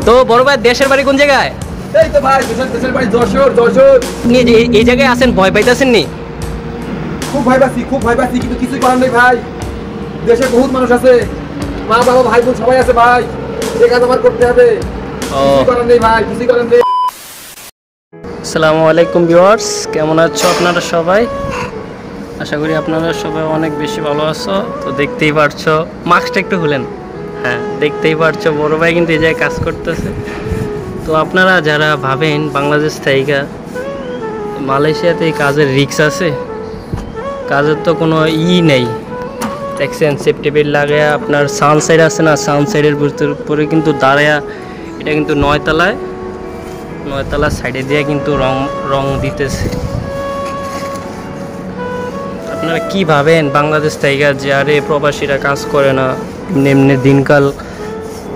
তো বড় ভাই দেশের বাড়ি কোন জায়গায়? এই তো ভাই দেশের বাড়ি যশোর। আপনি এই জায়গায় আছেন, ভয় পাইতেছেন নি? খুব ভয় পাচ্ছি কিন্তু কিছুই করার নেই ভাই। দেশে বহুত মানুষ আছে, মা বাবা ভাই বোন সবাই আছে ভাই, এই কাজ আমার করতে হবে। কিছুই করার নেই ভাই, কিছুই করার নেই। আসসালামু আলাইকুম ভিউয়ার্স, কেমন আছো আপনারা সবাই? আশা করি আপনারা সবাই অনেক বেশি ভালো আছো। তো দেখতেই পারছো, মাস্কটা একটু খুলেন। হ্যাঁ, দেখতেই পারছো বড় ভাই কিন্তু এই জায়গায় কাজ করতেছে। তো আপনারা যারা ভাবেন বাংলাদেশ থেকে মালয়েশিয়াতে এই কাজের রিস্ক আছে, কাজের তো কোনো নেই। দেখছেন সেফটি বেল্ট লাগায়া আপনার সানসাইড আছে না, সানসাইডের উপরে কিন্তু দাঁড়ায়া, এটা কিন্তু 9 তলার সাইডে দিয়ে কিন্তু রং দিতেছে। আপনারা কি ভাবেন বাংলাদেশ থেকে যে আরে প্রবাসীরা কাজ করে না, এমনি দিনকাল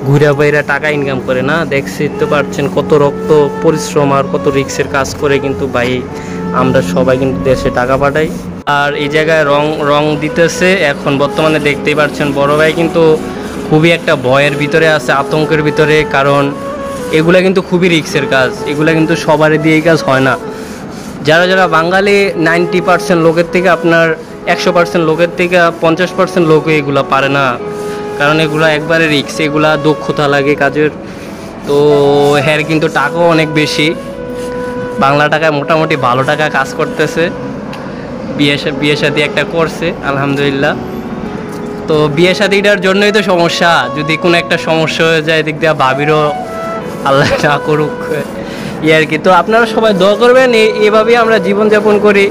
ঘুরে বাইরে টাকা ইনকাম করে না? দেখছি তো পারছেন কত রক্ত পরিশ্রম আর কত রিক্সের কাজ করে কিন্তু ভাই আমরা সবাই কিন্তু দেশে টাকা পাঠাই। আর এই জায়গায় রং দিতেছে এখন বর্তমানে দেখতেই পাচ্ছেন। বড় ভাই কিন্তু খুবই একটা ভয়ের ভিতরে আছে, আতঙ্কের ভিতরে, কারণ এগুলা কিন্তু খুবই রিক্সের কাজ। এগুলা কিন্তু সবারই দিয়ে এই কাজ হয় না। যারা বাঙালি 90% লোকের থেকে আপনার 100% লোকের থেকে 50% লোক এগুলা পারে না, কারণ এগুলা একবারে রিক্স, এগুলা দক্ষতা লাগে কাজের। তো হ্যাঁ, কিন্তু টাকাও অনেক বেশি, বাংলা টাকায় মোটামুটি ভালো টাকা কাজ করতেছে। বিয়ে শাদী একটা করছে আলহামদুলিল্লাহ। তো বিয়ে শাদীটার জন্যই তো সমস্যা, যদি কোনো একটা সমস্যা হয়ে যায় দিক দিয়ে ভাবিরও আল্লাহ না করুক আর কি। তো আপনারা সবাই দোয়া করবেন, এইভাবেই আমরা জীবনযাপন করি,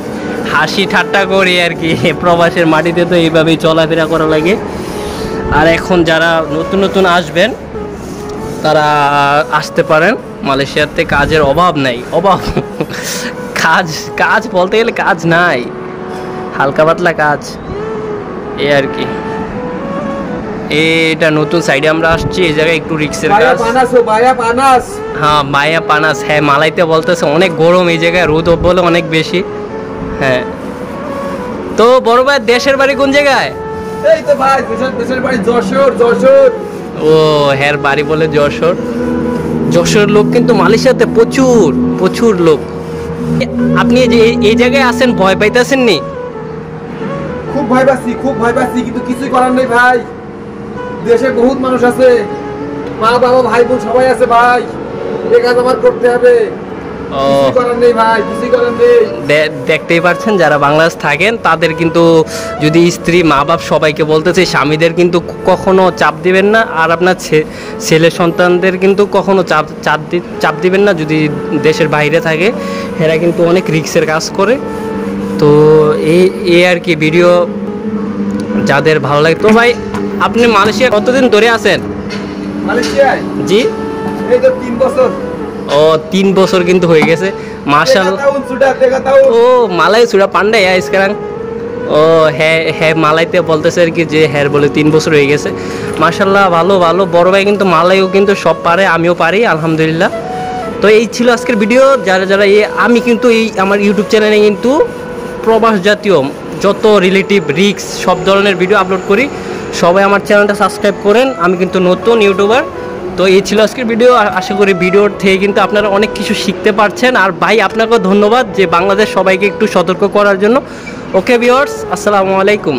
হাসি ঠাট্টা করি আর কি। প্রবাসের মাটিতে তো এইভাবেই চলাফেরা করা লাগে। আর এখন যারা নতুন আসবেন তারা আসতে পারেন, মালয়েশিয়াতে কাজের অভাব নাই, কাজ বলতে গেলে কাজ নাই, হালকা পাতলা কাজ এই আর কি। এটা নতুন সাইডে আমরা আসছি, এই জায়গায় একটু রিক্সের কাজ। হ্যাঁ, মায়া পানাস, হ্যাঁ মালাইতে বলতেছে। অনেক গরম এই জায়গায়, রোদ বলে অনেক বেশি। হ্যাঁ, তো বড় ভাই দেশের বাড়ি কোন জায়গায়? এই তো ভাই দেশের বাড়ি যশোর। ও হ্যাঁ, বাড়ি বলে যশোর লোক কিন্তু মালয়েশিয়াতে প্রচুর লোক। আপনি এই জায়গায় আছেন, ভয় পাইতেছেন নি? খুব ভয় পাচ্ছি কিন্তু কিছুই করার নেই ভাই। দেশে বহুত মানুষ আছে, মা বাবা ভাই বোন সবাই আছে ভাই, এই কাজ আমার করতে হবে। কিছুই করার নেই ভাই, কিছুই করার নেই। দেখতেই পাচ্ছেন যারা বাংলাদেশ থাকেন তাদের কিন্তু যদি স্ত্রী মা বাপ সবাইকে বলতেছে, স্বামীদের কিন্তু কখনো চাপ দিবেন না, আর আপনার ছেলে সন্তানদের কিন্তু কখনো চাপ দিবেন না যদি দেশের বাইরে থাকে। এরা কিন্তু অনেক রিস্কের কাজ করে। তো এই আর কি ভিডিও যাদের ভালো লাগে। তো ভাই আপনি মালয়েশিয়া কতদিন ধরে আছেন? মালয়েশিয়ায় জি, এই তো 3 বছর। ও 3 বছর কিন্তু হয়ে গেছে, মাশাআল্লাহ। ও মালাই সুরা পান্ডা ইসকারাং। ও হ্যাঁ মালাইতে বলতেছে আর কি, যে হ্যাঁ বলে 3 বছর হয়ে গেছে। মাশাআল্লাহ, ভালো বড় ভাই কিন্তু মালাইও কিন্তু সব পারে, আমিও পারি আলহামদুলিল্লাহ। তো এই ছিল আজকের ভিডিও। যারা আমি কিন্তু এই আমার ইউটিউব চ্যানেলে কিন্তু প্রবাস জাতীয় যত রিলেটিভ রিক্স সব ধরনের ভিডিও আপলোড করি। সবাই আমার চ্যানেলটা সাবস্ক্রাইব করেন, আমি কিন্তু নতুন ইউটিউবার। তো এই ছিল আজকের ভিডিও। আশা করি ভিডিওর থেকে কিন্তু আপনারা অনেক কিছু শিখতে পারছেন। আর ভাই আপনাকেও ধন্যবাদ যে বাংলাদেশ সবাইকে একটু সতর্ক করার জন্য। ওকে ভিউয়ার্স, আসসালামু আলাইকুম।